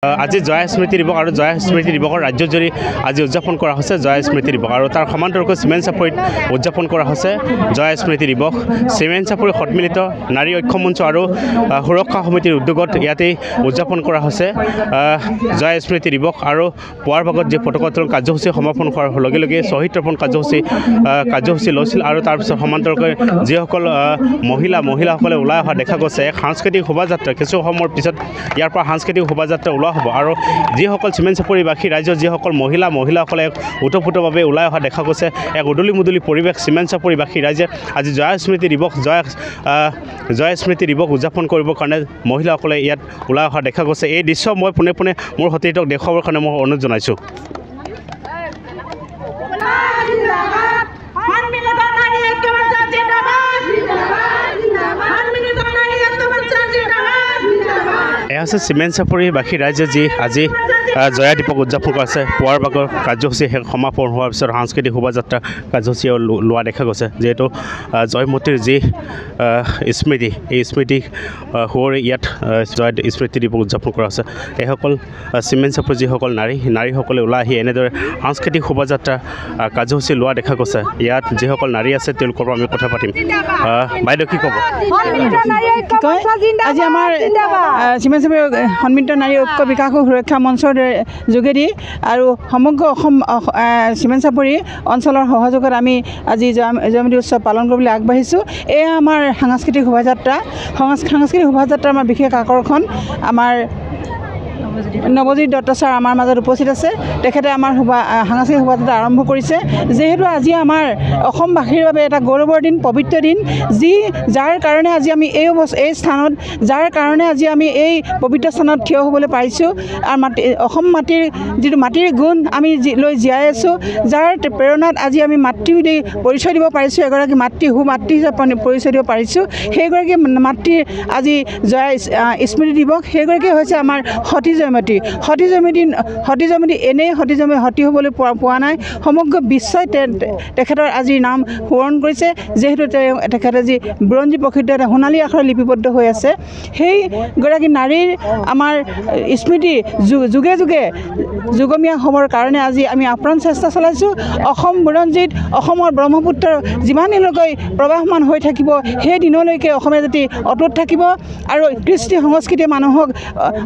আজি জয়া স্মৃতি দিৱস আৰু জয়া স্মৃতি দিৱসৰ ৰাজ্যজুৰি আজি উদযাপন কৰা হৈছে জয়া স্মৃতি দিৱস আৰু তাৰ সমান্তৰালকৈ চিমেণ্ট চাপৰিত উদযাপন কৰা হৈছে জয়া স্মৃতি দিৱস। চিমেণ্ট চাপৰি সন্মিলিত নাৰী ঐক্য মঞ্চ আৰু সুৰক্ষা সমিতিৰ উদ্যোগত ইয়াতেই উদযাপন কৰা হৈছে জয়া স্মৃতি দিৱস। আৰু পুৱাৰ ভাগত যি পতাকা উত্তোলন কাৰ্যসূচী সমাপন হোৱাৰ লগে লগে শ্বহীদ তৰ্পণ কাৰ্যসূচী লৈছিল আৰু তাৰপিছত সমান্তৰালকৈ যিসকল মহিলাসকলে ওলাই অহা দেখা গৈছে এক সাংস্কৃতিক শোভাযাত্ৰা কিছু সময়ৰ পিছত ইয়াৰ পৰা সাংস্কৃতিক শোভাযাত্ৰা ওলোৱা হ'ব আৰু যিসকল চিমেণ্ট চাপৰিবাসী ৰাইজৰ যিসকল মহিলাসকলে ওতঃপ্ৰোতভাৱে ওলাই অহা দেখা গৈছে এক উদুলি মুদুলি পৰিৱেশ চিমেণ্ট চাপৰিবাসী ৰাইজে আজি জয়া স্মৃতি দিৱস উদযাপন কৰিবৰ কাৰণে মহিলাসকলে ইয়াত ওলাই অহা দেখা গৈছে। এই দৃশ্য মই পোনে পোনে মোৰ সতীৰ্থক দেখুৱাবৰ কাৰণে মই অনুৰোধ জনাইছোঁ। এয়া হৈছে চিমেণ্ট চাপৰিবাসী ৰাইজে যি আজি জয়া দিৱস উদযাপন কৰিছে। পুৱাৰ ভাগৰ কাৰ্যসূচী সমাপন হোৱাৰ পিছত সাংস্কৃতিক শোভাযাত্ৰা কাৰ্যসূচী লোৱা দেখা গৈছে। যিহেতু জয়মতীৰ যি স্মৃতি এই স্মৃতি সুঁৱৰি ইয়াত জয়া স্মৃতি দিৱস উদযাপন কৰা হৈছে। এইসকল চিমেণ্ট চাপৰি যিসকল নাৰীসকলে ওলাই আহি এনেদৰে সাংস্কৃতিক শোভাযাত্ৰা কাৰ্যসূচী লোৱা দেখা গৈছে। ইয়াত যিসকল নাৰী আছে তেওঁলোকৰ পৰা আমি কথা পাতিম। বাইদেউ কি ক'ব? আজি আমাৰ চিমেণ্ট চাপৰি সন্মিলিত নাৰী ঐক্য বিকাশ সুৰক্ষা মঞ্চৰ যোগেদি আৰু সমগ্ৰ অসম চিমেণ্ট চাপৰি অঞ্চলৰ সহযোগত আমি আজি জয়মতী উৎসৱ পালন কৰিবলৈ আগবাঢ়িছোঁ। এয়া আমাৰ সাংস্কৃতিক শোভাযাত্ৰা আমাৰ বিশেষ আকৰ্ষণ। আমাৰ নৱজিৎ দত্ত ছাৰ আমাৰ মাজত উপস্থিত আছে। তেখেতে আমাৰ সাংস্কৃতিক শোভাযাত্ৰা আৰম্ভ কৰিছে। যিহেতু আজি আমাৰ অসমবাসীৰ বাবে এটা গৌৰৱৰ দিন, পবিত্ৰ দিন, যাৰ কাৰণে আজি আমি এই স্থানত যাৰ কাৰণে আজি আমি এই পবিত্ৰ স্থানত থিয় হ'বলৈ পাৰিছোঁ। আৰু অসম মাটিৰ যিটো মাটিৰ গুণ আমি লৈ জীয়াই আছোঁ, যাৰ প্ৰেৰণাত আজি আমি মাতৃ বুলি পৰিচয় দিব পাৰিছোঁ, এগৰাকী মাতৃ হিচাপে পৰিচয় দিব পাৰিছোঁ। সেইগৰাকী মাতৃৰ আজি জয়া স্মৃতি দিৱস। সেইগৰাকী হৈছে আমাৰ সতী জয়মতী এনেই সতী হ'বলৈ পোৱা নাই। সমগ্ৰ বিশ্বই তেখেতৰ আজি নাম সোঁৱৰণ কৰিছে। যিহেতু তেখেতে যি বুৰঞ্জী প্ৰসিদ্ধ এটা সোণালী আখৰে লিপিবদ্ধ হৈ আছে। সেইগৰাকী নাৰীৰ আমাৰ স্মৃতি যুগে যুগে যুগমীয়া হ'বৰ কাৰণে আজি আমি আপ্ৰাণ চেষ্টা চলাইছোঁ। অসম বুৰঞ্জীত অসমৰ ব্ৰহ্মপুত্ৰ যিমান দিনলৈকে প্ৰবাহমান হৈ থাকিব সেই দিনলৈকে অসমীয়া জাতি অটুট থাকিব আৰু কৃষ্টি সংস্কৃতিয়ে মানুহক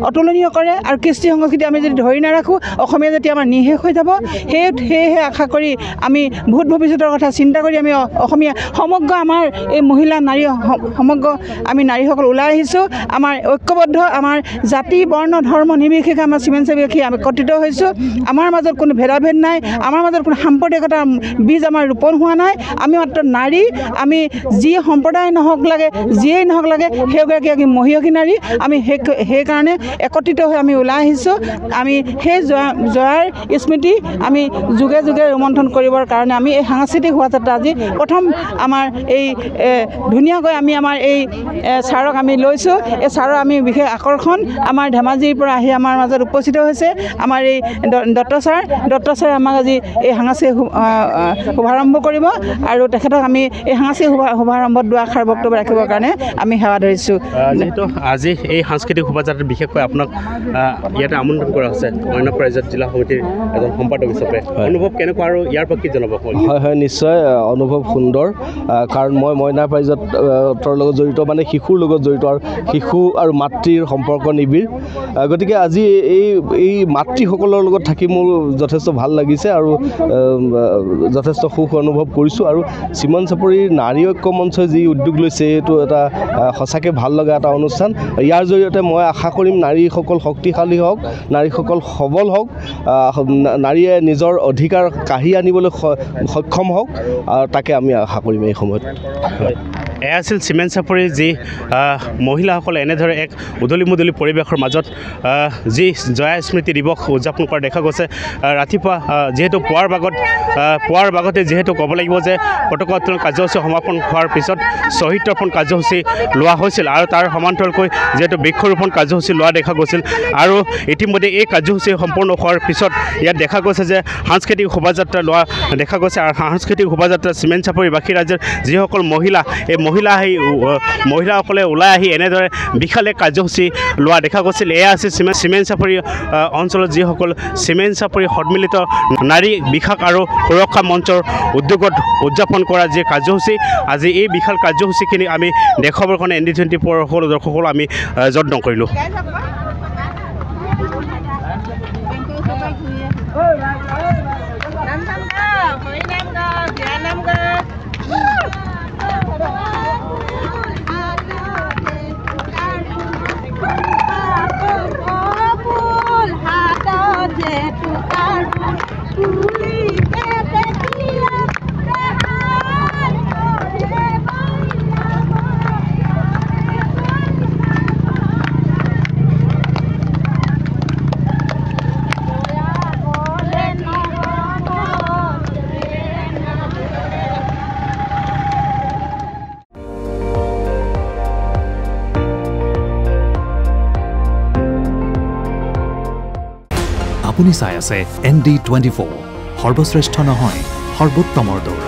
অতুলনীয় কৰে। আৰু কৃষ্টি সংস্কৃতি আমি যদি ধৰি নাৰাখোঁ অসমীয়া জাতি আমাৰ নিঃশেষ হৈ যাব। সেয়েহে আশা কৰি আমি ভূত ভৱিষ্যতৰ কথা চিন্তা কৰি আমি অসমীয়া সমগ্ৰ আমাৰ এই মহিলা নাৰী সমগ্ৰ আমি নাৰীসকল ওলাই আহিছোঁ। আমাৰ ঐক্যবদ্ধ আমাৰ জাতি বৰ্ণ ধৰ্ম নিৰ্বিশেষে আমাৰ চিমেণ্ট চাপৰিবাসী আমি একত্ৰিত হৈছোঁ। আমাৰ মাজত কোনো ভেদাভেদ নাই, আমাৰ মাজত কোনো সাম্প্ৰদায়িকতাৰ বীজ আমাৰ ৰোপণ হোৱা নাই। আমি মাত্ৰ নাৰী, আমি যি সম্প্ৰদায় নহওক লাগে, যিয়েই নহওক লাগে, সেইগৰাকী মহিয়সী নাৰী। আমি সেইকাৰণে একত্ৰিত হৈ আমি ওলাই আহিছোঁ। আমি সেই জয়াৰ স্মৃতি আমি যুগে যুগে ৰোমন্থন কৰিবৰ কাৰণে আমি এই সাংস্কৃতিক শোভাযাত্ৰা আজি প্ৰথম আমাৰ এই ধুনীয়াকৈ আমি আমাৰ এই ছাৰক আমি লৈছোঁ। এই ছাৰৰ আমি বিশেষ আকৰ্ষণ আমাৰ ধেমাজিৰ পৰা আহি আমাৰ মাজত উপস্থিত হৈছে আমাৰ এই দত্ত ছাৰে আমাক আজি এই সাংস্কৃতিক শুভাৰম্ভ কৰিব আৰু তেখেতক আমি এই সাংস্কৃতিক শুভাৰম্ভত দুআষাৰ বক্তব্য ৰাখিবৰ কাৰণে আমি সেৱা ধৰিছোঁ। যিহেতু আজি এই সাংস্কৃতিক শোভাযাত্ৰা বিশেষকৈ আপোনাক ইয়াতে আমন্ত্ৰণ কৰা হৈছে অন্য ৰাজ্যত জিলা সমিতিৰ এজন সম্পাদক হিচাপে অনুভৱ কেনেকুৱা আৰু ইয়াৰ পৰা কি জনাব? হয় নিশ্চয় অনুভৱ সুন্দৰ। কাৰণ মই মইনা পাৰিজাতৰ লগত জড়িত, মানে শিশুৰ লগত জড়িত আৰু শিশু আৰু মাতৃৰ সম্পৰ্ক নিবিড়। গতিকে আজি এই মাতৃসকলৰ লগত থাকি মোৰ যথেষ্ট ভাল লাগিছে আৰু যথেষ্ট সুখ অনুভৱ কৰিছোঁ। আৰু চিমেণ্ট চাপৰিৰ নাৰী ঐক্য মঞ্চই যি উদ্যোগ লৈছে এইটো এটা সঁচাকৈ ভাল লগা এটা অনুষ্ঠান। ইয়াৰ জৰিয়তে মই আশা কৰিম নাৰীসকল শক্তিশালী হওক, নাৰীসকল সবল হওক, নাৰীয়ে নিজৰ অধিকাৰ কাঢ়ি আনিবলৈ সক্ষম হওক, আৰু তাকে আমি আশা কৰিম এই সময়ত। এয়া আছিল চিমেণ্ট চাপৰিৰ যি মহিলাসকলে এনেদৰে এক উদলি মুদলি পৰিৱেশৰ মাজত যি জয়া স্মৃতি দিৱস উদযাপন কৰা দেখা গৈছে। ৰাতিপুৱা যিহেতু পুৱাৰ ভাগতে যিহেতু ক'ব লাগিব যে পতাকা উত্তোলন কাৰ্যসূচী সমাপন হোৱাৰ পিছত শ্বহীদ তৰ্পণ কাৰ্যসূচী লোৱা হৈছিল আৰু তাৰ সমান্তৰালকৈ যিহেতু বৃক্ষৰোপণ কাৰ্যসূচী লোৱা দেখা গৈছিল। আৰু ইতিমধ্যে এই কাৰ্যসূচী সম্পূৰ্ণ হোৱাৰ পিছত ইয়াত দেখা গৈছে যে সাংস্কৃতিক শোভাযাত্ৰা লোৱা দেখা গৈছে। আৰু সাংস্কৃতিক শোভাযাত্ৰা চিমেণ্ট চাপৰিবাসী ৰাজ্যৰ যিসকল মহিলা এই মহিলাসকলে ওলাই আহি এনেদৰে বিশাল এক কাৰ্যসূচী লোৱা দেখা গৈছিল। এয়া আছিল চিমেণ্ট চাপৰি অঞ্চলত যিসকল চিমেণ্ট চাপৰি সন্মিলিত নাৰী বিকাশ আৰু সুৰক্ষা মঞ্চৰ উদ্যোগত উদযাপন কৰা যি কাৰ্যসূচী, আজি এই বিশাল কাৰ্যসূচীখিনি আমি দেখুৱাবৰ কাৰণে ND24 সকলো দৰ্শকসকল আমি যত্ন কৰিলোঁ। আপুনি চাই আছে ND24 সৰ্বশ্ৰেষ্ঠ নহয় সৰ্বোত্তমৰ দৌৰ।